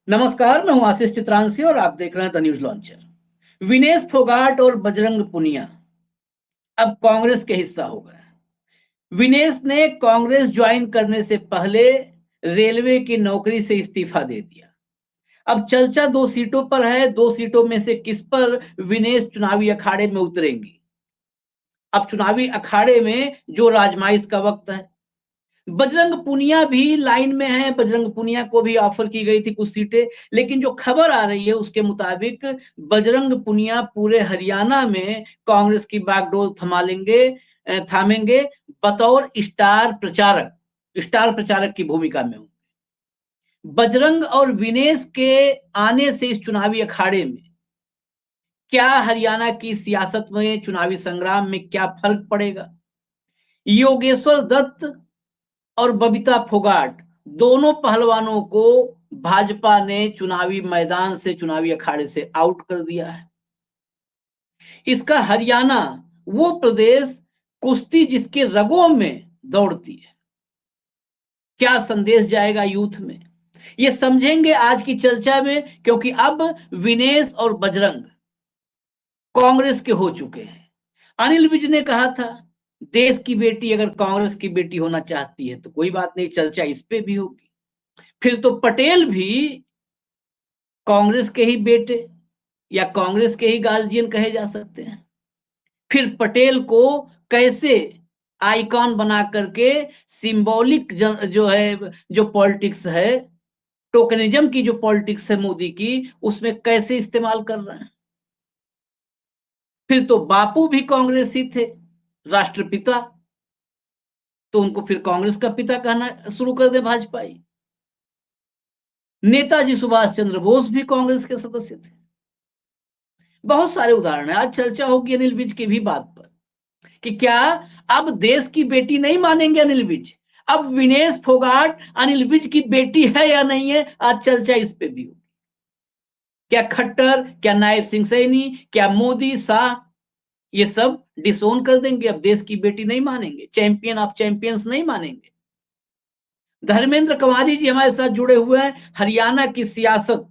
नमस्कार, मैं हूं आशीष चित्रांशी और आप देख रहे हैं the news launcher. Vinesh Phogat और बजरंग पुनिया अब कांग्रेस के हिस्सा हो गए। विनेश ने कांग्रेस ज्वाइन करने से पहले रेलवे की नौकरी से इस्तीफा दे दिया। अब चर्चा दो सीटों पर है, दो सीटों में से किस पर विनेश चुनावी अखाड़े में उतरेंगी। अब चुनावी अखाड़े में जो राजमाइश का वक्त है। बजरंग पूनिया भी लाइन में है, बजरंग पूनिया को भी ऑफर की गई थी कुछ सीटें, लेकिन जो खबर आ रही है उसके मुताबिक बजरंग पूनिया पूरे हरियाणा में कांग्रेस की बागडोर थामेंगे बतौर स्टार प्रचारक की भूमिका में हूं। बजरंग और विनेश के आने से इस चुनावी अखाड़े में क्या हरियाणा की सियासत में, चुनावी संग्राम में क्या फर्क पड़ेगा? योगेश्वर दत्त और बबीता फोगाट दोनों पहलवानों को भाजपा ने चुनावी मैदान से, चुनावी अखाड़े से आउट कर दिया है। इसका हरियाणा वो प्रदेश, कुश्ती जिसके रगों में दौड़ती है, क्या संदेश जाएगा यूथ में, ये समझेंगे आज की चर्चा में। क्योंकि अब विनेश और बजरंग कांग्रेस के हो चुके हैं। अनिल विज ने कहा था, देश की बेटी अगर कांग्रेस की बेटी होना चाहती है तो कोई बात नहीं, चर्चा इस पे भी होगी। फिर तो पटेल भी कांग्रेस के ही बेटे या कांग्रेस के ही गार्जियन कहे जा सकते हैं। फिर पटेल को कैसे आइकॉन बना करके सिंबॉलिक जो है, जो पॉलिटिक्स है, टोकनिज्म की जो पॉलिटिक्स है मोदी की, उसमें कैसे इस्तेमाल कर रहे हैं। फिर तो बापू भी कांग्रेसी थे, राष्ट्रपिता, तो उनको फिर कांग्रेस का पिता कहना शुरू कर दे भाजपाई। नेताजी सुभाष चंद्र बोस भी कांग्रेस के सदस्य थे। बहुत सारे उदाहरण है। आज चर्चा होगी अनिल विज की भी बात पर कि क्या अब देश की बेटी नहीं मानेंगे अनिल विज, अब विनेश फोगाट अनिल विज की बेटी है या नहीं है, आज चर्चा इस पे भी होगी। क्या खट्टर, क्या नायब सिंह सैनी, क्या मोदी, शाह, ये सब डिसोन कर देंगे, अब देश की बेटी नहीं मानेंगे, चैंपियन ऑफ चैंपियंस नहीं मानेंगे। धर्मेंद्र कुमारी जी हमारे साथ जुड़े हुए हैं, हरियाणा की सियासत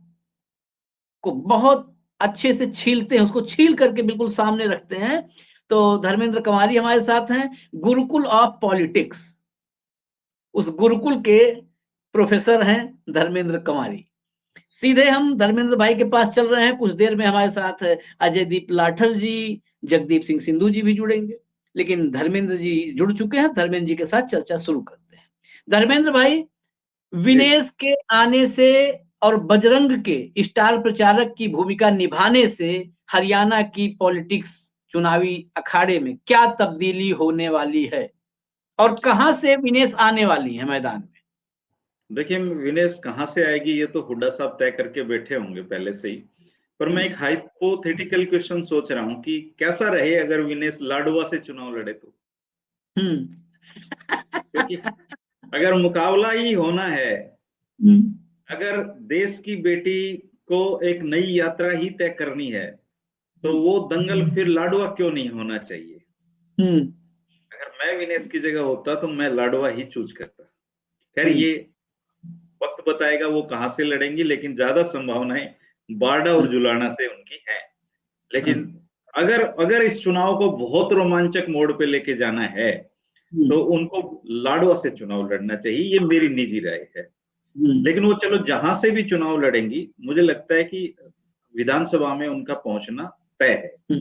को बहुत अच्छे से छीलते हैं, उसको छील करके बिल्कुल सामने रखते हैं। तो धर्मेंद्र कुमारी हमारे साथ हैं, गुरुकुल ऑफ पॉलिटिक्स, उस गुरुकुल के प्रोफेसर हैं धर्मेंद्र कुमारी। सीधे हम धर्मेंद्र भाई के पास चल रहे हैं। कुछ देर में हमारे साथ अजय दीप लाठर जी, जगदीप सिंह सिंधु जी भी जुड़ेंगे, लेकिन धर्मेंद्र जी जुड़ चुके हैं। धर्मेंद्र जी के साथ चर्चा शुरू करते हैं। धर्मेंद्र भाई, विनेश के आने से और बजरंग के स्टार प्रचारक की भूमिका निभाने से हरियाणा की पॉलिटिक्स, चुनावी अखाड़े में क्या तब्दीली होने वाली है और कहां से विनेश आने वाली है मैदान में? देखिए, विनेश कहाँ से आएगी ये तो हुड्डा साहब तय करके बैठे होंगे पहले से ही। पर मैं एक हाइपोथेटिकल क्वेश्चन सोच रहा हूँ कि कैसा रहे अगर विनेश लाडवा से चुनाव लड़े तो। क्योंकि अगर मुकाबला ही होना है, अगर देश की बेटी को एक नई यात्रा ही तय करनी है, तो वो दंगल फिर लाडवा क्यों नहीं होना चाहिए। अगर मैं विनेश की जगह होता तो मैं लाडवा ही चूज करता। खैर, ये वक्त बताएगा वो कहां से लड़ेंगी, लेकिन ज्यादा संभावनाएं बारडा और जुलाना से उनकी है। लेकिन अगर अगर इस चुनाव को बहुत रोमांचक मोड पे लेके जाना है तो उनको लाडवा से चुनाव लड़ना चाहिए, ये मेरी निजी राय है। लेकिन वो चलो जहां से भी चुनाव लड़ेंगी, मुझे लगता है कि विधानसभा में उनका पहुंचना तय है।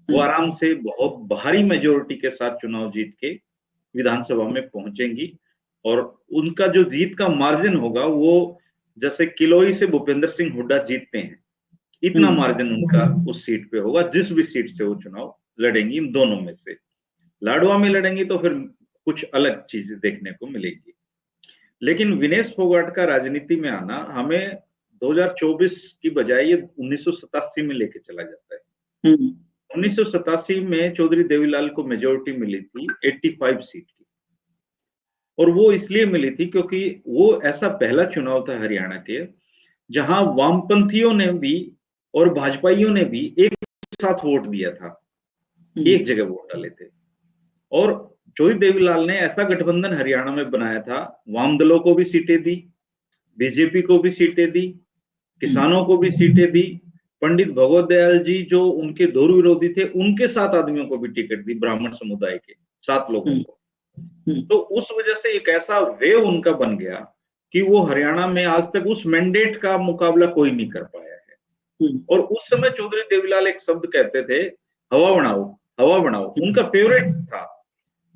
वो आराम से बहुत भारी मेजोरिटी के साथ चुनाव जीत के विधानसभा में पहुंचेंगी और उनका जो जीत का मार्जिन होगा वो जैसे किलोई से भूपेंद्र सिंह हुड्डा जीतते हैं, इतना मार्जिन उनका उस सीट पे होगा, जिस भी सीट से वो चुनाव लड़ेंगी। इन दोनों में से लाडवा में लड़ेंगी तो फिर कुछ अलग चीजें देखने को मिलेगी। लेकिन विनेश फोगाट का राजनीति में आना हमें 2024 की बजाय ये 1987 में लेके चला जाता है। 1987 में चौधरी देवीलाल को मेजोरिटी मिली थी 85 सीट की, और वो इसलिए मिली थी क्योंकि वो ऐसा पहला चुनाव था हरियाणा के जहां वामपंथियों ने भी और भाजपाइयों ने भी एक साथ वोट दिया था, एक जगह वोट डाले थे। और चौधरी देवीलाल ने ऐसा गठबंधन हरियाणा में बनाया था, वाम दलों को भी सीटें दी, बीजेपी को भी सीटें दी, किसानों को भी सीटें दी। पंडित भगवत दयाल जी जो उनके धुर विरोधी थे, उनके 7 आदमियों को भी टिकट दी, ब्राह्मण समुदाय के 7 लोगों को। तो उस वजह से एक ऐसा वेव उनका बन गया कि वो हरियाणा में आज तक उस मैंडेट का मुकाबला कोई नहीं कर पाया है। और उस समय चौधरी देवीलाल एक शब्द कहते थे, हवा बनाओ, हवा बनाओ, उनका फेवरेट था।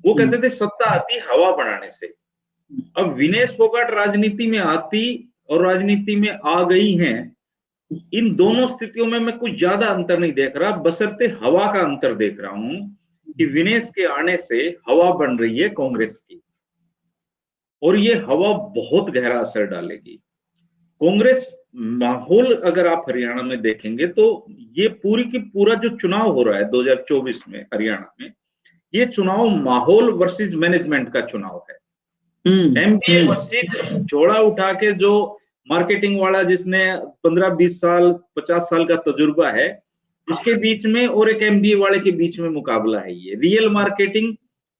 वो कहते थे सत्ता आती हवा बनाने से। अब विनेश फोगाट राजनीति में आती और राजनीति में आ गई हैं, इन दोनों स्थितियों में मैं कुछ ज्यादा अंतर नहीं देख रहा, बशर्ते हवा का अंतर देख रहा हूं कि विनेश के आने से हवा बन रही है कांग्रेस की, और ये हवा बहुत गहरा असर डालेगी। कांग्रेस माहौल अगर आप हरियाणा में देखेंगे तो ये पूरी की पूरा जो चुनाव हो रहा है 2024 में हरियाणा में, ये चुनाव माहौल वर्सेस मैनेजमेंट का चुनाव है। एमपी वर्सेस झोला उठा के जो मार्केटिंग वाला जिसने 15-20 साल 50 साल का तजुर्बा है, उसके बीच में और एक एमबीए वाले के बीच में मुकाबला है, ये रियल मार्केटिंग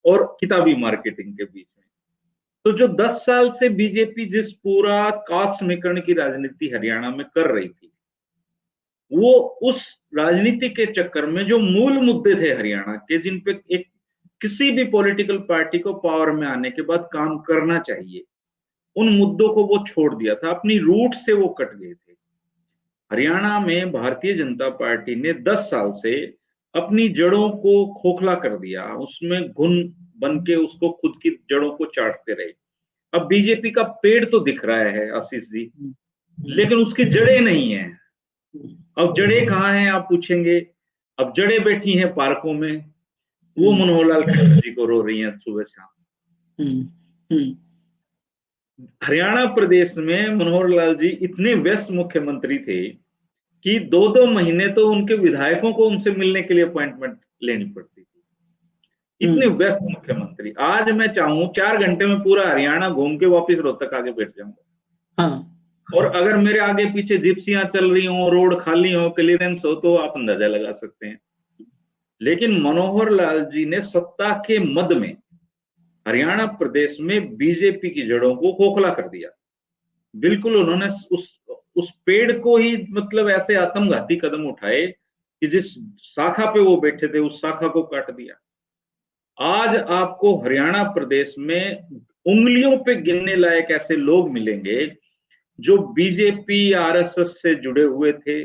और किताबी मार्केटिंग के बीच में। तो जो 10 साल से बीजेपी जिस पूरा कास्ट समीकरण की राजनीति हरियाणा में कर रही थी, वो उस राजनीति के चक्कर में जो मूल मुद्दे थे हरियाणा के, जिन पे एक किसी भी पॉलिटिकल पार्टी को पावर में आने के बाद काम करना चाहिए, उन मुद्दों को वो छोड़ दिया था, अपनी रूट से वो कट गए थे। हरियाणा में भारतीय जनता पार्टी ने 10 साल से अपनी जड़ों को खोखला कर दिया, उसमें घुन बन के उसको खुद की जड़ों को चाटते रहे। अब बीजेपी का पेड़ तो दिख रहा है आशीष जी, लेकिन उसकी जड़ें नहीं है। अब जड़ें कहाँ हैं आप पूछेंगे? अब जड़ें बैठी हैं पार्कों में, वो मनोहर लाल खट्टर जी को रो रही हैं सुबह शाम। हरियाणा प्रदेश में मनोहर लाल जी इतने व्यस्त मुख्यमंत्री थे कि 2-2 महीने तो उनके विधायकों को उनसे मिलने के लिए अपॉइंटमेंट लेनी पड़ती थी, इतने व्यस्त मुख्यमंत्री। आज मैं चाहूं 4 घंटे में पूरा हरियाणा घूम के वापस रोहतक आके बैठ जाऊंगा। और अगर मेरे आगे पीछे जिप्सियां चल रही हो, रोड खाली हो, क्लियरेंस हो, तो आप अंदाजा लगा सकते हैं। लेकिन मनोहर लाल जी ने सत्ता के मद में हरियाणा प्रदेश में बीजेपी की जड़ों को खोखला कर दिया। बिल्कुल उन्होंने उस पेड़ को ही मतलब ऐसे आत्मघाती कदम उठाए कि जिस शाखा पे वो बैठे थे उस शाखा को काट दिया। आज आपको हरियाणा प्रदेश में उंगलियों पे गिनने लायक ऐसे लोग मिलेंगे जो बीजेपी आरएसएस से जुड़े हुए थे।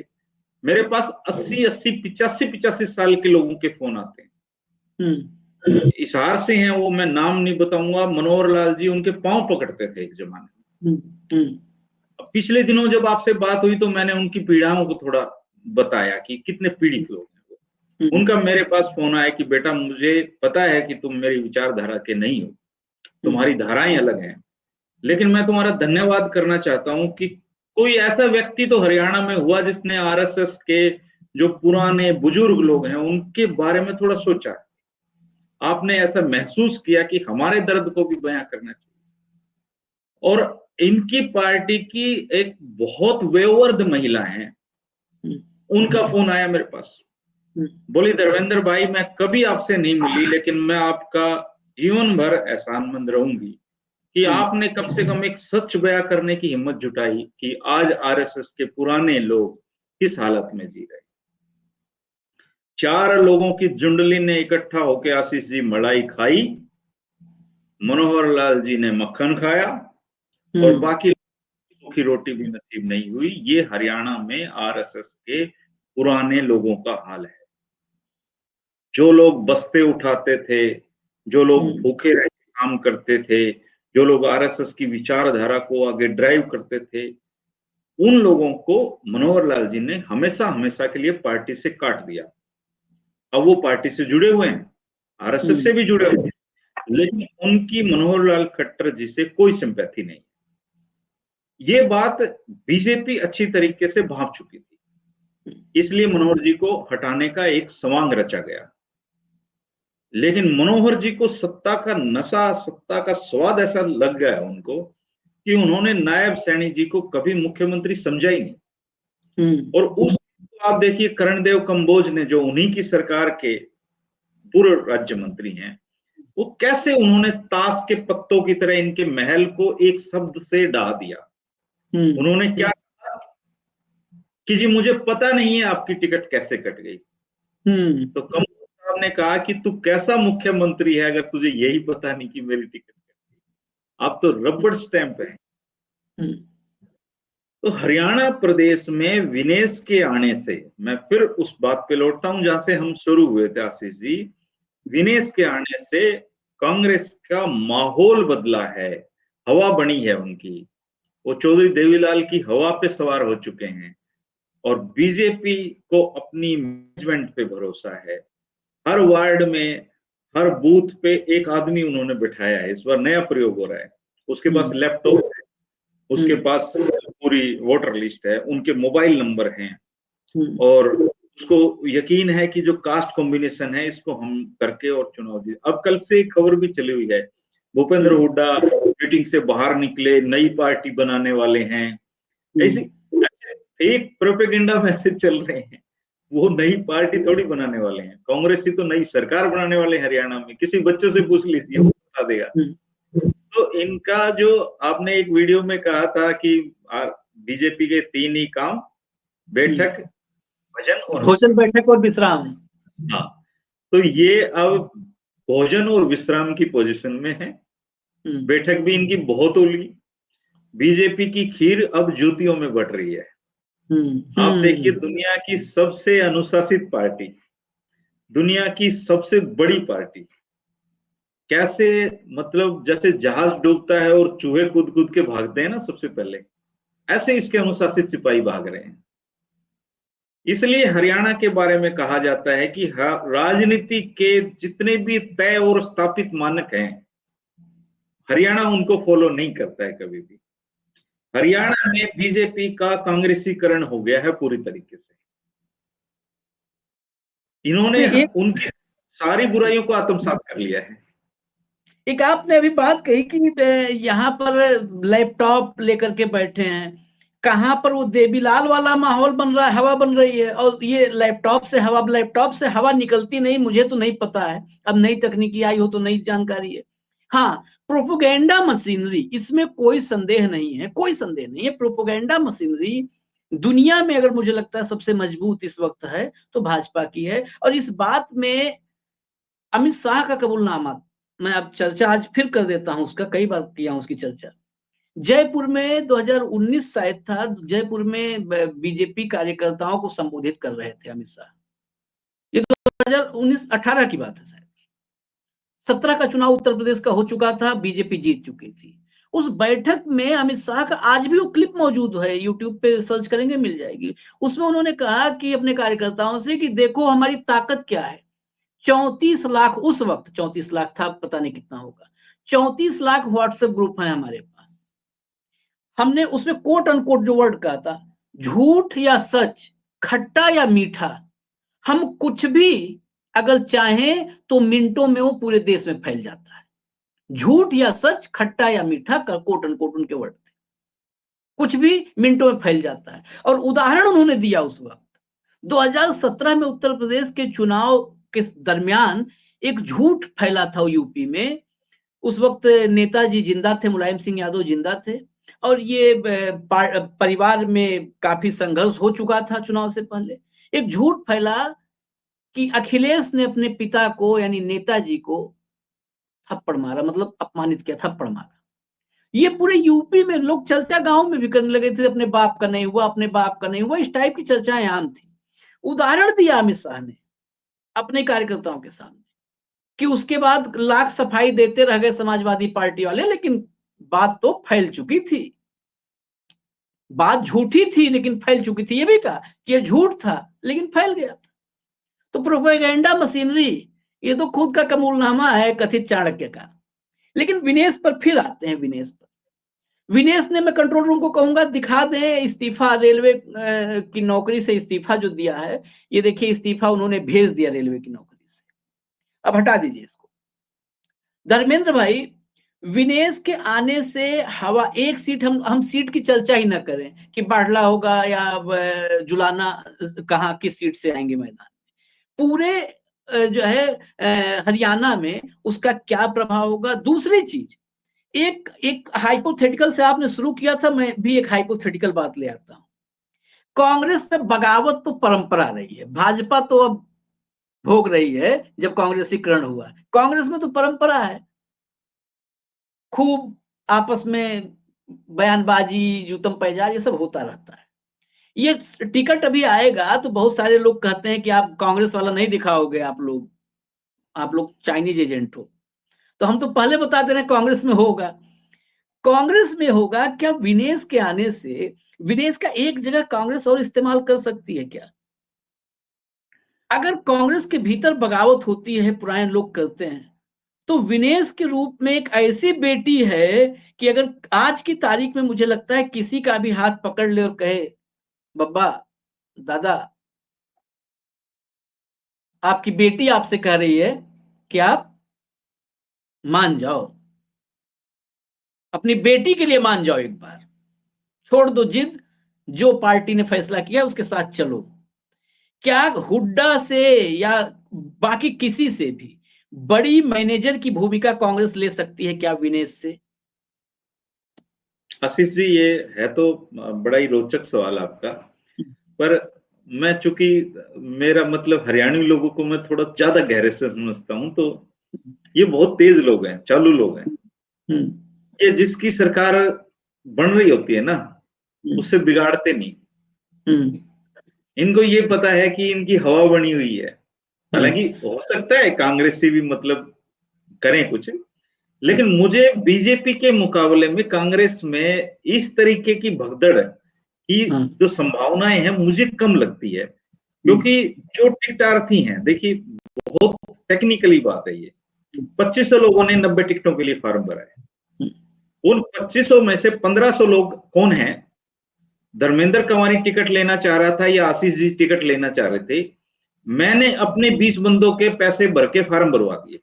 मेरे पास 80 85 साल के लोगों के फोन आते हैं, इशार से हैं वो, मैं नाम नहीं बताऊंगा। मनोहर लाल जी उनके पांव पकड़ते थे एक जमाने में। पिछले दिनों जब आपसे बात हुई तो मैंने उनकी पीड़ाओं को थोड़ा बताया कि कितने पीड़ित लोग हैं वो। उनका मेरे पास फोन आया कि बेटा मुझे पता है कि तुम मेरी विचारधारा के नहीं हो, तुम्हारी धाराएं अलग हैं, लेकिन मैं तुम्हारा धन्यवाद करना चाहता हूं कि कोई ऐसा व्यक्ति तो हरियाणा में हुआ जिसने आरएसएस के जो पुराने बुजुर्ग लोग हैं उनके बारे में थोड़ा सोचा। आपने ऐसा महसूस किया कि हमारे दर्द को भी बयां करना चाहिए। और इनकी पार्टी की एक बहुत वेवर्द महिला है, उनका फोन आया मेरे पास, बोली धर्मेंद्र भाई मैं कभी आपसे नहीं मिली, लेकिन मैं आपका जीवन भर एहसानमंद रहूंगी कि आपने कम से कम एक सच बयां करने की हिम्मत जुटाई कि आज आरएसएस के पुराने लोग किस हालत में जी रहे। 4 लोगों की जुंडली ने इकट्ठा होकर आशीष जी मलाई खाई, मनोहर लाल जी ने मक्खन खाया और बाकी सूखी रोटी भी नसीब नहीं हुई। ये हरियाणा में आरएसएस के पुराने लोगों का हाल है। जो लोग बस्ते उठाते थे, जो लोग भूखे रह के काम करते थे, जो लोग आरएसएस की विचारधारा को आगे ड्राइव करते थे, उन लोगों को मनोहर लाल जी ने हमेशा हमेशा के लिए पार्टी से काट दिया। अब वो पार्टी से जुड़े हुए हैं, आरएसएस से भी जुड़े हुए हैं, लेकिन उनकी मनोहर लाल खट्टर जी से कोई सिंपैथी नहीं। ये बात बीजेपी अच्छी तरीके से भांप चुकी थी, इसलिए मनोहर जी को हटाने का एक सवांग रचा गया। लेकिन मनोहर जी को सत्ता का नशा, सत्ता का स्वाद ऐसा लग गया उनको कि उन्होंने नायब सैनी जी को कभी मुख्यमंत्री समझा ही नहीं। और उस आप देखिए कर्णदेव कंबोज ने, जो उन्हीं की सरकार के पूर्व राज्य मंत्री हैं, वो कैसे उन्होंने ताश के पत्तों की तरह इनके महल को एक शब्द से ढा दिया। उन्होंने क्या किया? कि जी मुझे पता नहीं है आपकी टिकट कैसे कट गई। तो कमल साहब ने कहा कि तू कैसा मुख्यमंत्री है अगर तुझे यही पता नहीं कि मेरी टिकट कट गई। आप तो रबड़ स्टैंप है। तो हरियाणा प्रदेश में विनेश के आने से, मैं फिर उस बात पे लौटता हूं जहां से हम शुरू हुए थे आशीष जी, विनेश के आने से कांग्रेस का माहौल बदला है, हवा बनी है उनकी। वो चौधरी देवीलाल की हवा पे सवार हो चुके हैं और बीजेपी को अपनी मैनेजमेंट पे भरोसा है। हर वार्ड में, हर बूथ पे एक आदमी उन्होंने बिठाया है। इस बार नया प्रयोग हो रहा है। उसके पास लैपटॉप है, उसके पास पूरी वोटर लिस्ट है, उनके मोबाइल नंबर हैं और उसको यकीन है कि जो कास्ट कॉम्बिनेशन है इसको हम करके और चुनाव दिए। अब कल से एक खबर भी चली हुई है, भूपेंद्र हुड्डा मीटिंग से बाहर निकले, नई पार्टी बनाने वाले हैं। ऐसी एक प्रोपेगेंडा मैसेज चल रहे हैं। वो नई पार्टी थोड़ी बनाने वाले हैं, कांग्रेस ही तो नई सरकार बनाने वाले हैं हरियाणा में। किसी बच्चे से पूछ लीजिए, वो बता देगा। तो इनका जो आपने एक वीडियो में कहा था कि बीजेपी के 3 ही काम, बैठक, भोजन, बैठक और विश्राम। हाँ, तो ये अब भोजन और विश्राम की पोजीशन में है। बैठक भी इनकी बहुत होली। बीजेपी की खीर अब जूतियों में बढ़ रही है। आप देखिए, दुनिया की सबसे अनुशासित पार्टी, दुनिया की सबसे बड़ी पार्टी, कैसे, मतलब जैसे जहाज डूबता है और चूहे कूद कूद के भागते हैं ना सबसे पहले, ऐसे इसके अनुशासित सिपाही भाग रहे हैं। इसलिए हरियाणा के बारे में कहा जाता है कि राजनीति के जितने भी तय और स्थापित मानक हैं, हरियाणा उनको फॉलो नहीं करता है कभी भी। हरियाणा में बीजेपी का कांग्रेसीकरण हो गया है पूरी तरीके से। इन्होंने उनकी सारी बुराइयों को आत्मसात कर लिया है। एक आपने अभी बात कही कि यहाँ पर लैपटॉप लेकर के बैठे हैं, कहाँ पर वो देवीलाल वाला माहौल बन रहा है, हवा बन रही है। और ये लैपटॉप से हवा निकलती नहीं, मुझे तो नहीं पता है, अब नई तकनीकी आई हो तो नई जानकारी है। हाँ, प्रोपोगेंडा मशीनरी, इसमें कोई संदेह नहीं है, कोई संदेह नहीं है। प्रोपोगेंडा मशीनरी दुनिया में अगर मुझे लगता है सबसे मजबूत इस वक्त है तो भाजपा की है। और इस बात में अमित शाह का कबूलनामा, मैं अब चर्चा आज फिर कर देता हूं उसका, कई बार किया हूं उसकी चर्चा। जयपुर में 2019 शायद था, जयपुर में बीजेपी कार्यकर्ताओं को संबोधित कर रहे थे अमित शाह। ये 2019-18 की बात है शायद। 17 का चुनाव उत्तर प्रदेश का हो चुका था, बीजेपी जीत चुकी थी। उस बैठक में अमित शाह का आज भी वो क्लिप मौजूद है, यूट्यूब पे सर्च करेंगे मिल जाएगी। उसमें उन्होंने कहा कि अपने कार्यकर्ताओं से कि देखो हमारी ताकत क्या है। 34 लाख, उस वक्त 34 लाख था, पता नहीं कितना होगा, 34 लाख व्हाट्सएप ग्रुप है हमारे पास। हमने उसमें कोट अनकोट जो वर्ड कहा था, झूठ या सच, खट्टा या मीठा, हम कुछ भी अगर चाहें तो मिनटों में वो पूरे देश में फैल जाता है। झूठ या सच, खट्टा या मीठा, कोट अनकोट उनके वर्ड थे। कुछ भी मिनटों में फैल जाता है। और उदाहरण उन्होंने दिया उस वक्त 2017 में उत्तर प्रदेश के चुनाव के दरमियान एक झूठ फैला था यूपी में। उस वक्त नेताजी जिंदा थे, मुलायम सिंह यादव जिंदा थे, और ये परिवार में काफी संघर्ष हो चुका था चुनाव से पहले। एक झूठ फैला कि अखिलेश ने अपने पिता को यानी नेताजी को थप्पड़ मारा, मतलब अपमानित किया, थप्पड़ मारा। ये पूरे यूपी में लोग चर्चा गांव में भी करने लगे थे, अपने बाप का नहीं हुआ, अपने बाप का नहीं हुआ, इस टाइप की चर्चाएं आम थी। उदाहरण दिया अमित शाह ने अपने कार्यकर्ताओं के सामने कि उसके बाद लाख सफाई देते रह गए समाजवादी पार्टी वाले, लेकिन बात तो फैल चुकी थी। बात झूठी थी लेकिन फैल चुकी थी। ये भी कहा कि ये झूठ था लेकिन फैल गया था। तो प्रोपेगेंडा मशीनरी, ये तो खुद का कबूलनामा है कथित चाणक्य का। लेकिन विनेश पर फिर आते हैं। विनेश ने, मैं कंट्रोल रूम को कहूंगा दिखा दें इस्तीफा, रेलवे की नौकरी से इस्तीफा जो दिया है। ये देखिए इस्तीफा उन्होंने भेज दिया रेलवे की नौकरी से। अब हटा दीजिए इसको। धर्मेंद्र भाई, विनेश के आने से हवा, एक सीट, हम सीट की चर्चा ही ना करें कि बाढ़ला होगा या जुलाना, कहाँ किस सीट से आएंगे मैदान। पूरे जो है हरियाणा में उसका क्या प्रभाव होगा। दूसरी चीज, एक हाइपोथेटिकल से आपने शुरू किया था, मैं भी एक हाइपोथेटिकल बात ले आता हूं। कांग्रेस में बगावत तो परंपरा रही है, भाजपा तो अब भोग रही है जब कांग्रेसीकरण हुआ। कांग्रेस में तो परंपरा है, खूब आपस में बयानबाजी, जूतम पैजार ये सब होता रहता है। ये टिकट अभी आएगा तो बहुत सारे लोग कहते हैं कि आप कांग्रेस वाला नहीं दिखाओगे, आप लोग चाइनीज एजेंट हो। तो हम तो पहले बता दे रहे हैं कांग्रेस में होगा। कांग्रेस में होगा क्या? विनेश के आने से विनेश का एक जगह कांग्रेस और इस्तेमाल कर सकती है क्या? अगर कांग्रेस के भीतर बगावत होती है, पुराने लोग कहते हैं, तो विनेश के रूप में एक ऐसी बेटी है कि अगर आज की तारीख में मुझे लगता है किसी का भी हाथ पकड़ ले और कहे बब्बा, दादा, आपकी बेटी आपसे कह रही है कि आप मान जाओ, अपनी बेटी के लिए मान जाओ, एक बार छोड़ दो जिद, जो पार्टी ने फैसला किया उसके साथ चलो। क्या हुड्डा से या बाकी किसी से भी बड़ी मैनेजर की भूमिका कांग्रेस ले सकती है क्या विनेश से? आशीष जी, ये है तो बड़ा ही रोचक सवाल आपका, पर मैं चूंकि मेरा मतलब हरियाणवी लोगों को मैं थोड़ा ज्यादा गहरे से समझता हूं, तो ये बहुत तेज लोग हैं, चालू लोग हैं। ये जिसकी सरकार बन रही होती है ना, उससे बिगाड़ते नहीं। इनको ये पता है कि इनकी हवा बनी हुई है। हालांकि हो सकता है कांग्रेस से भी मतलब करें कुछ, लेकिन मुझे बीजेपी के मुकाबले में कांग्रेस में इस तरीके की भगदड़ की जो संभावनाएं हैं मुझे कम लगती है। क्योंकि जो टिकटार्थी हैं, देखिए बहुत टेक्निकली बात है, ये 2500 लोगों ने 90 टिकटों के लिए फॉर्म भरा है। उन 2500 में से 1500 लोग कौन हैं? धर्मेंद्र कंवारी टिकट लेना चाह रहा था या आशीष जी टिकट लेना चाह रहे थे। मैंने अपने 20 बंदों के पैसे भर के फार्म भरवा दिए।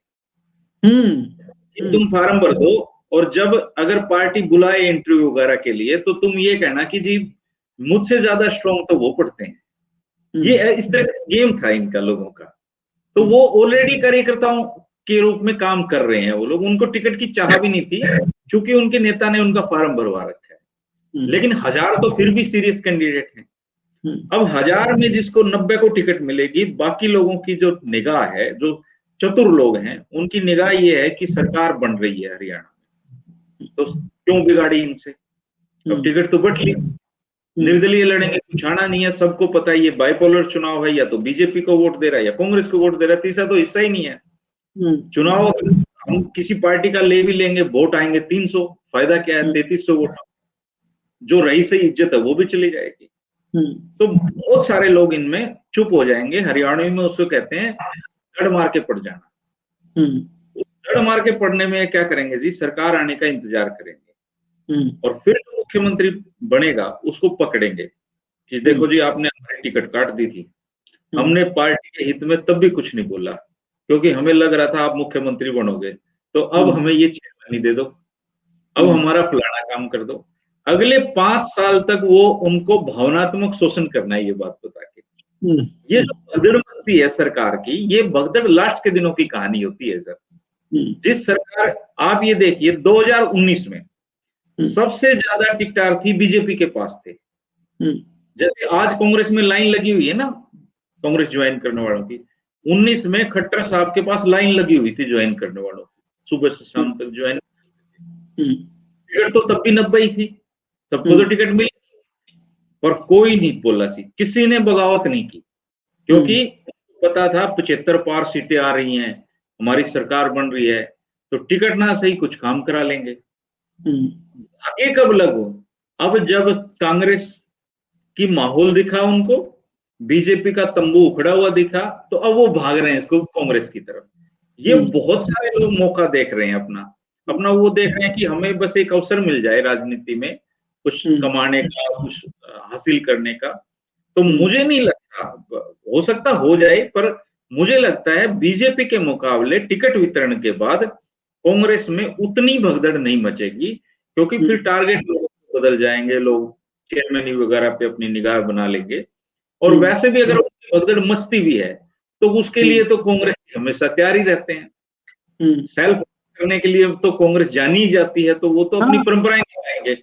तुम फार्म भर दो, और जब अगर पार्टी बुलाए इंटरव्यू वगैरह के लिए तो तुम ये कहना कि जी मुझसे ज्यादा स्ट्रॉन्ग तो वो पढ़ते हैं। ये इस तरह का गेम था इनका लोगों का। तो वो ऑलरेडी कार्यकर्ताओं के रूप में काम कर रहे हैं वो लोग, उनको टिकट की चाह भी नहीं थी, क्योंकि उनके नेता ने उनका फार्म भरवा रखा है। लेकिन 1000 तो फिर भी सीरियस कैंडिडेट हैं। अब 1000 में जिसको 90 को टिकट मिलेगी, बाकी लोगों की जो निगाह है, जो चतुर लोग हैं, उनकी निगाह ये है कि सरकार बन रही है हरियाणा में, तो क्यों बिगाड़ी इनसे? अब टिकट तो बट ली, निर्दलीय लड़ेंगे, कुछ आना नहीं है, सबको पता है ये बाइपोलर चुनाव है, या तो बीजेपी को वोट दे रहा है या कांग्रेस को वोट दे रहा है, तीसरा तो हिस्सा ही नहीं है। चुनाव हम किसी पार्टी का ले भी लेंगे, वोट आएंगे 300, फायदा क्या है? 3300 वोट, जो रही सही इज्जत है वो भी चली जाएगी। तो बहुत सारे लोग इनमें चुप हो जाएंगे। हरियाणवी में उसको कहते हैं दड़ मार के पड़ जाना। दड़ मार के पड़ने में क्या करेंगे जी? सरकार आने का इंतजार करेंगे, और फिर जो मुख्यमंत्री बनेगा उसको पकड़ेंगे कि देखो जी आपने हमारी टिकट काट दी थी, हमने पार्टी के हित में तब भी कुछ नहीं बोला, क्योंकि हमें लग रहा था आप मुख्यमंत्री बनोगे, तो अब हमें ये चेतावनी दे दो, अब हमारा फलाना काम कर दो। अगले 5 साल तक वो उनको भावनात्मक शोषण करना है, ये बात बता के। ये जो भगदड़ मस्ती है सरकार की, ये भगदड़ लास्ट के दिनों की कहानी होती है सर। जिस सरकार, आप ये देखिए 2019 में सबसे ज्यादा टिकटार्थी बीजेपी के पास थे। जैसे आज कांग्रेस में लाइन लगी हुई है ना कांग्रेस ज्वाइन करने वालों की, 19 में खट्टर साहब के पास लाइन लगी हुई थी ज्वाइन करने वालों की, सुबह से शाम तक ज्वाइन। टिकट तो तब भी 90 ही थी, सबको तो टिकट मिली, पर कोई नहीं बोला सी, किसी ने बगावत नहीं की, क्योंकि पता था 75 पार सीटें आ रही हैं, हमारी सरकार बन रही है, तो टिकट ना सही कुछ काम करा लेंगे। आगे कब लगो? अब जब कांग्रेस की माहौल दिखा उनको, बीजेपी का तंबू उखड़ा हुआ दिखा, तो अब वो भाग रहे हैं इसको कांग्रेस की तरफ। ये बहुत सारे लोग मौका देख रहे हैं अपना अपना वो देख रहे हैं कि हमें बस एक अवसर मिल जाए राजनीति में कुछ कमाने का, कुछ हासिल करने का। तो मुझे नहीं लगता, हो सकता हो जाए, पर मुझे लगता है बीजेपी के मुकाबले टिकट वितरण के बाद कांग्रेस में उतनी भगदड़ नहीं मचेगी, क्योंकि फिर टारगेट बदल जाएंगे, लोग चेयरमैनी वगैरह पे अपनी निगाह बना लेंगे। और वैसे भी अगर भगदड़ मचती भी है तो उसके लिए तो कांग्रेस हमेशा तैयार ही रहते हैं। सेल्फ करने के लिए तो कांग्रेस जानी ही जाती है, तो वो तो अपनी परंपराएं निभाएंगे।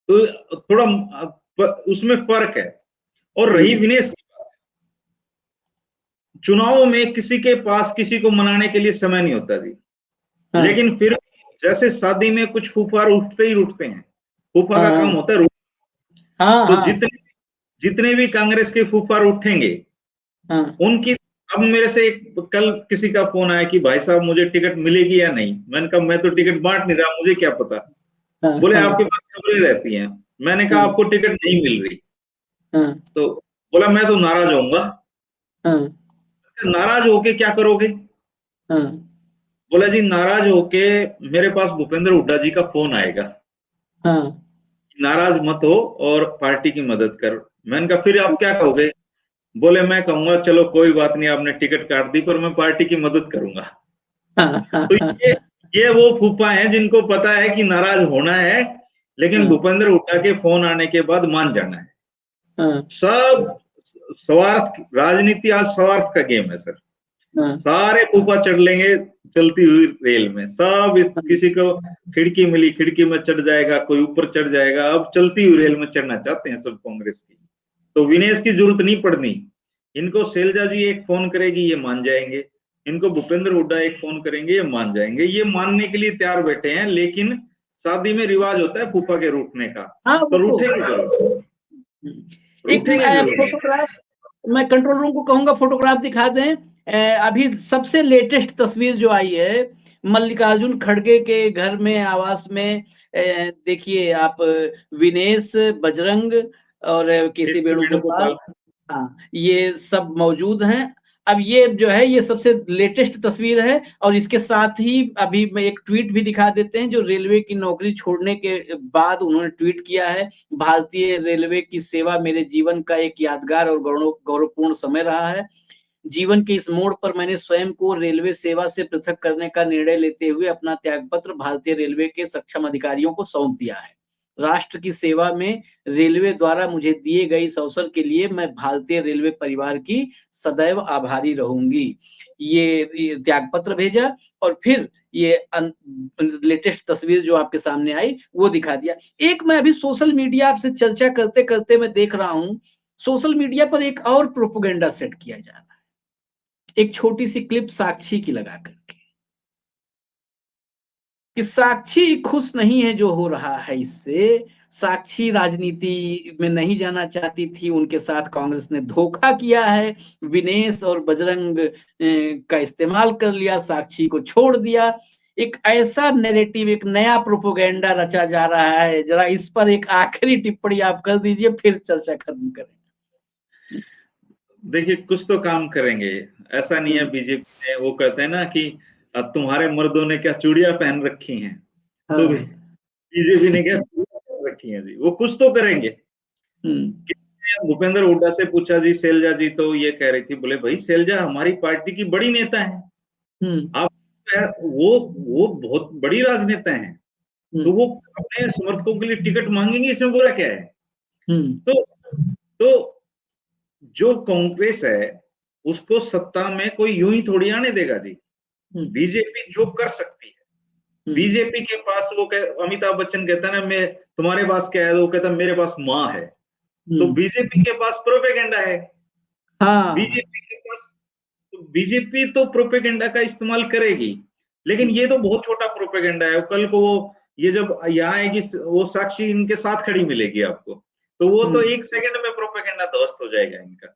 तो थोड़ा उसमें फर्क है। और रही विनेश की बात, चुनाव में किसी के पास किसी को मनाने के लिए समय नहीं होता जी। हाँ, लेकिन फिर जैसे शादी में कुछ फूफा उठते ही उठते हैं, फूफा का हाँ, काम होता है। हाँ, तो हाँ, जितने भी कांग्रेस के फूफार उठेंगे, हाँ, उनकी, अब मेरे से कल किसी का फोन आया कि भाई साहब मुझे टिकट मिलेगी या नहीं। मैंने कहा मैं तो टिकट बांट नहीं रहा, मुझे क्या पता। हाँ, बोले हाँ, आपके पास खबरें रहती हैं। मैंने कहा हाँ, आपको टिकट नहीं मिल रही। हाँ, तो बोला मैं तो नाराज होऊंगा। हाँ, नाराज होके क्या करोगे? हाँ, बोला जी नाराज होके मेरे पास भूपेंद्र हुड्डा जी का फोन आएगा, हाँ, नाराज मत हो और पार्टी की मदद कर। मैंने कहा फिर आप क्या कहोगे? बोले मैं कहूंगा चलो कोई बात नहीं, आपने टिकट काट दी, पर मैं पार्टी की मदद करूंगा। तो ये वो फूफा हैं जिनको पता है कि नाराज होना है, लेकिन भूपेंद्र हुड्डा के फोन आने के बाद मान जाना है। हाँ, सब स्वार्थ, राजनीति आज स्वार्थ का गेम है सर। हाँ, सारे फूफा चढ़ लेंगे चलती हुई रेल में, सब किसी को खिड़की मिली खिड़की में चढ़ जाएगा, कोई ऊपर चढ़ जाएगा। अब चलती हुई रेल में चढ़ना चाहते हैं सब कांग्रेस की। तो विनेश की जरूरत नहीं पड़नी। इनको शैलजा जी एक फोन करेगी ये मान जाएंगे, इनको भूपेंद्र हुड्डा एक फोन करेंगे ये मान जाएंगे, ये मानने के लिए तैयार बैठे हैं। लेकिन शादी में रिवाज होता है फूफा के रूठने का, हाँ, तो रूठेंगे जरूर, एक रूठेंगे जरूर। फोटोग्राफ, मैं कंट्रोल रूम को कहूंगा फोटोग्राफ दिखा दें। अभी सबसे लेटेस्ट तस्वीर जो आई है मल्लिकार्जुन खड़गे के घर में, आवास में, देखिए आप, विनेश, बजरंग और केसी वेणुगोपाल, हाँ, ये सब मौजूद हैं। अब ये जो है ये सबसे लेटेस्ट तस्वीर है, और इसके साथ ही अभी मैं एक ट्वीट भी दिखा देते हैं जो रेलवे की नौकरी छोड़ने के बाद उन्होंने ट्वीट किया है। भारतीय रेलवे की सेवा मेरे जीवन का एक यादगार और गौरवपूर्ण समय रहा है। जीवन के इस मोड़ पर मैंने स्वयं को रेलवे सेवा से पृथक करने का निर्णय लेते हुए अपना त्यागपत्र भारतीय रेलवे के सक्षम अधिकारियों को सौंप दिया है। राष्ट्र की सेवा में रेलवे द्वारा मुझे दिए गए इस अवसर के लिए मैं भारतीय रेलवे परिवार की सदैव आभारी रहूंगी। ये त्यागपत्र भेजा, और फिर ये लेटेस्ट तस्वीर जो आपके सामने आई वो दिखा दिया। एक मैं अभी सोशल मीडिया आपसे चर्चा करते करते मैं देख रहा हूँ, सोशल मीडिया पर एक और प्रोपोगेंडा सेट किया जा रहा है। एक छोटी सी क्लिप साक्षी की लगा करके, कि साक्षी खुश नहीं है जो हो रहा है इससे, साक्षी राजनीति में नहीं जाना चाहती थी, उनके साथ कांग्रेस ने धोखा किया है, विनेश और बजरंग का इस्तेमाल कर लिया, साक्षी को छोड़ दिया। एक ऐसा नैरेटिव, एक नया प्रोपोगेंडा रचा जा रहा है। जरा इस पर एक आखिरी टिप्पणी आप कर दीजिए, फिर चर्चा खत्म करें। देखिए कुछ तो काम करेंगे, ऐसा नहीं है। बीजेपी ने, वो कहते हैं ना कि अब तुम्हारे मर्दों ने क्या चूड़ियां पहन रखी हैं, तो बीजेपी ने क्या चूड़ियां पहन रखी हैं जी, वो कुछ तो करेंगे। भूपेंद्र हुड्डा से पूछा जी शैलजा जी तो ये कह रही थी, बोले भाई शैलजा हमारी पार्टी की बड़ी नेता है, आप, वो बहुत बड़ी राजनेता है, तो वो अपने समर्थकों के लिए टिकट मांगेंगे, इसमें बुरा क्या है? तो जो कांग्रेस है उसको सत्ता में कोई यूं ही थोड़ी आने देगा जी। बीजेपी जो कर सकती है, बीजेपी के पास, वो अमिताभ बच्चन कहता है ना, मैं तुम्हारे पास क्या है, वो कहता है मेरे पास माँ है। तो बीजेपी के पास प्रोपेगेंडा है। बीजेपी के पास, बीजेपी तो प्रोपेगेंडा का इस्तेमाल करेगी, लेकिन ये तो बहुत छोटा प्रोपेगेंडा है। कल को वो, ये जब यहाँ आएगी, वो साक्षी इनके साथ खड़ी मिलेगी आपको, तो वो तो एक सेकंड में प्रोपेगेंडा ध्वस्त हो जाएगा इनका।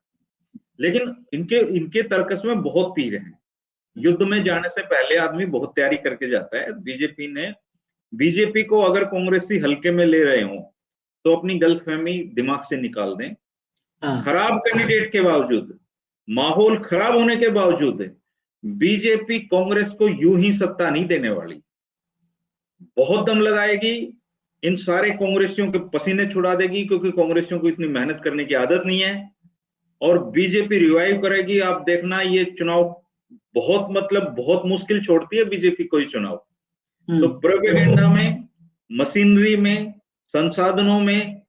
लेकिन इनके तर्कस में बहुत तीर हैं। युद्ध में जाने से पहले आदमी बहुत तैयारी करके जाता है। बीजेपी को अगर कांग्रेसी हल्के में ले रहे हो तो अपनी गलतफहमी दिमाग से निकाल दें। खराब कैंडिडेट के बावजूद, माहौल खराब होने के बावजूद, बीजेपी कांग्रेस को यूं ही सत्ता नहीं देने वाली। बहुत दम लगाएगी, इन सारे कांग्रेसियों के पसीने छुड़ा देगी, क्योंकि कांग्रेसियों को इतनी मेहनत करने की आदत नहीं है, और बीजेपी रिवाइव करेगी। आप देखना ये चुनाव बहुत, मतलब बहुत मुश्किल छोड़ती है बीजेपी कोई चुनाव। तो प्रोपेगेंडा में, मशीनरी में, संसाधनों में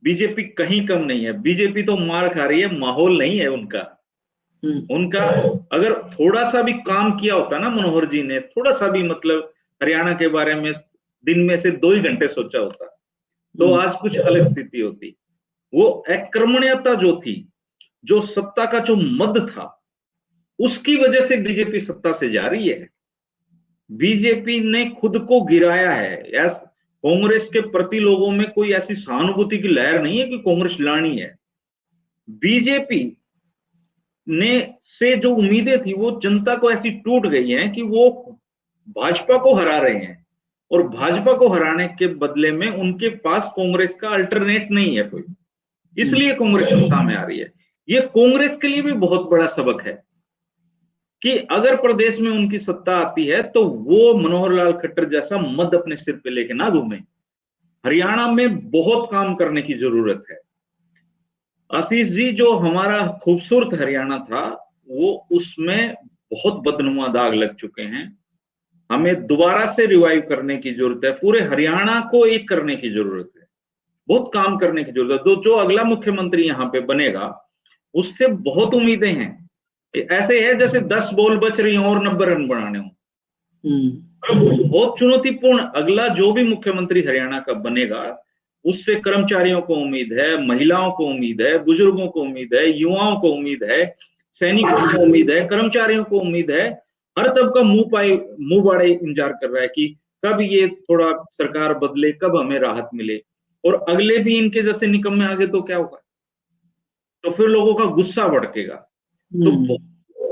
बीजेपी कहीं कम नहीं है। बीजेपी तो मार खा रही है, माहौल नहीं है उनका। अगर थोड़ा सा भी काम किया होता ना मनोहर जी ने, थोड़ा सा भी, मतलब हरियाणा के बारे में दिन में से 2 ही घंटे सोचा होता, तो आज कुछ अलग स्थिति होती। वो अक्रमण्यता जो थी, जो सत्ता का जो मद था, उसकी वजह से बीजेपी सत्ता से जा रही है। बीजेपी ने खुद को गिराया है। कांग्रेस के प्रति लोगों में कोई ऐसी सहानुभूति की लहर नहीं है कि कांग्रेस लानी है। बीजेपी ने से जो उम्मीदें थी वो जनता को ऐसी टूट गई हैं कि वो भाजपा को हरा रहे हैं, और भाजपा को हराने के बदले में उनके पास कांग्रेस का अल्टरनेट नहीं है कोई, इसलिए कांग्रेस सत्ता में आ रही है। ये कांग्रेस के लिए भी बहुत बड़ा सबक है कि अगर प्रदेश में उनकी सत्ता आती है तो वो मनोहर लाल खट्टर जैसा मद अपने सिर पे लेके ना घूमे। हरियाणा में बहुत काम करने की जरूरत है। आशीष जी, जो हमारा खूबसूरत हरियाणा था, वो उसमें बहुत बदनुमा दाग लग चुके हैं। हमें दोबारा से रिवाइव करने की जरूरत है। पूरे हरियाणा को एक करने की जरूरत है। बहुत काम करने की जरूरत है। तो जो अगला मुख्यमंत्री यहाँ पे बनेगा, उससे बहुत उम्मीदें हैं। ऐसे है जैसे 10 बॉल बच रही हैं और 90 रन बनाने हो। बहुत चुनौतीपूर्ण अगला जो भी मुख्यमंत्री हरियाणा का बनेगा, उससे कर्मचारियों को उम्मीद है, महिलाओं को उम्मीद है, बुजुर्गों को उम्मीद है, युवाओं को उम्मीद है, सैनिकों को उम्मीद है, कर्मचारियों को उम्मीद है। हर तबका मुंह बाड़े इंतजार कर रहा है कि कब ये थोड़ा सरकार बदले, कब हमें राहत मिले। और अगले भी इनके जैसे निकम्मे आगे तो क्या होगा, तो फिर लोगों का गुस्सा भड़केगा। तो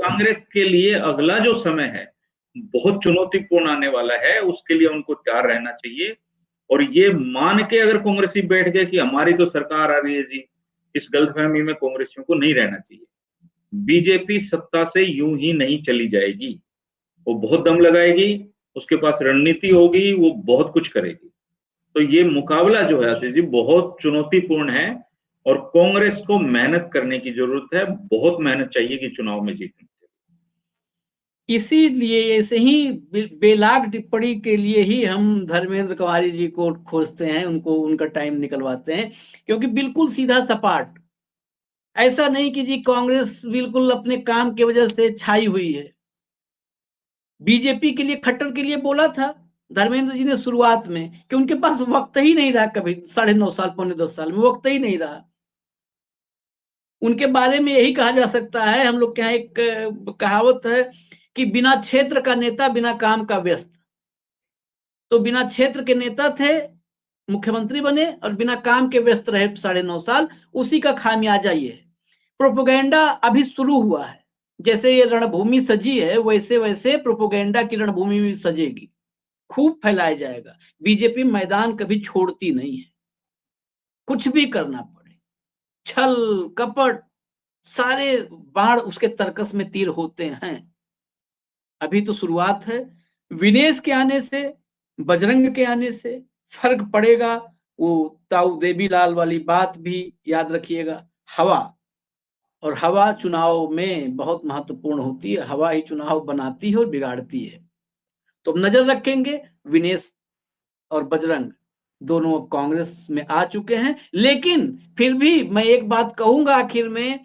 कांग्रेस के लिए अगला जो समय है बहुत चुनौतीपूर्ण आने वाला है। उसके लिए उनको तैयार रहना चाहिए, और ये मान के अगर कांग्रेसी बैठ गए कि हमारी तो सरकार आ रही है जी, इस गलतफहमी में कांग्रेसियों को नहीं रहना चाहिए। बीजेपी सत्ता से यूं ही नहीं चली जाएगी, वो बहुत दम लगाएगी, उसके पास रणनीति होगी, वो बहुत कुछ करेगी। तो ये मुकाबला जो है आशीष जी बहुत चुनौतीपूर्ण है, और कांग्रेस को मेहनत करने की जरूरत है। बहुत मेहनत चाहिए कि चुनाव में जीतें। इसीलिए ऐसे ही बेलाग टिप्पणी के लिए ही हम धर्मेंद्र कुमारी जी को खोजते हैं, उनको उनका टाइम निकलवाते हैं, क्योंकि बिल्कुल सीधा सपाट। ऐसा नहीं कि जी कांग्रेस बिल्कुल अपने काम की वजह से छाई हुई है। बीजेपी के लिए, खट्टर के लिए बोला था धर्मेंद्र जी ने शुरुआत में कि उनके पास वक्त ही नहीं रहा, कभी 9.5 साल, 9.25 साल में वक्त ही नहीं रहा। उनके बारे में यही कहा जा सकता है, हम लोग के यहाँ एक कहावत है कि बिना क्षेत्र का नेता बिना काम का व्यस्त। तो बिना क्षेत्र के नेता थे, मुख्यमंत्री बने, और बिना काम के व्यस्त रहे 9.5 साल। उसी का खामियाजा ये है। प्रोपोगेंडा अभी शुरू हुआ है। जैसे ये रणभूमि सजी है, वैसे वैसे प्रोपोगेंडा की रणभूमि भी सजेगी, खूब फैलाया जाएगा। बीजेपी मैदान कभी छोड़ती नहीं है, कुछ भी करना पड़े, छल कपट सारे बाण उसके तर्कस में तीर होते हैं। अभी तो शुरुआत है। विनेश के आने से, बजरंग के आने से फर्क पड़ेगा। वो ताऊ देवीलाल वाली बात भी याद रखिएगा। हवा, और हवा चुनाव में बहुत महत्वपूर्ण होती है। हवा ही चुनाव बनाती है और बिगाड़ती है। तो नजर रखेंगे। विनेश और बजरंग दोनों कांग्रेस में आ चुके हैं, लेकिन फिर भी मैं एक बात कहूंगा आखिर में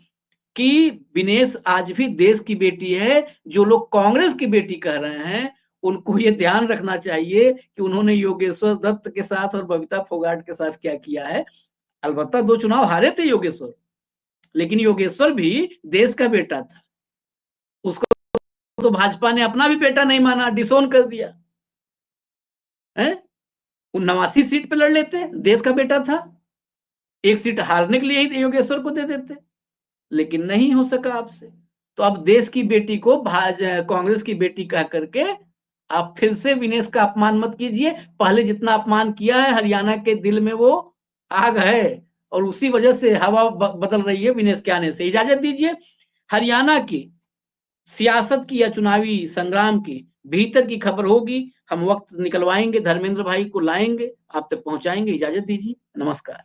कि विनेश आज भी देश की बेटी है। जो लोग कांग्रेस की बेटी कह रहे हैं, उनको ये ध्यान रखना चाहिए कि उन्होंने योगेश्वर दत्त के साथ और बबीता फोगाट के साथ क्या किया है। अलबत्ता 2 चुनाव हारे थे योगेश्वर, लेकिन योगेश्वर भी देश का बेटा था। उसको तो भाजपा ने अपना भी बेटा नहीं माना, डिसोन कर दिया है। वो 89 सीट पे लड़ लेते, देश का बेटा था। 1 सीट हारने के लिए ही योगेश्वर को दे देते, लेकिन नहीं हो सका आपसे। तो अब देश की बेटी को कांग्रेस की बेटी कह करके आप फिर से विनेश का अपमान मत कीजिए। पहले जितना अपमान किया है, हरियाणा के दिल में वो आग है, और उसी वजह से हवा बदल रही है विनेश के आने से। इजाजत दीजिए। हरियाणा की सियासत की या चुनावी संग्राम की भीतर की खबर होगी, हम वक्त निकलवाएंगे, धर्मेंद्र भाई को लाएंगे, आप तक पहुंचाएंगे। इजाजत दीजिए, नमस्कार।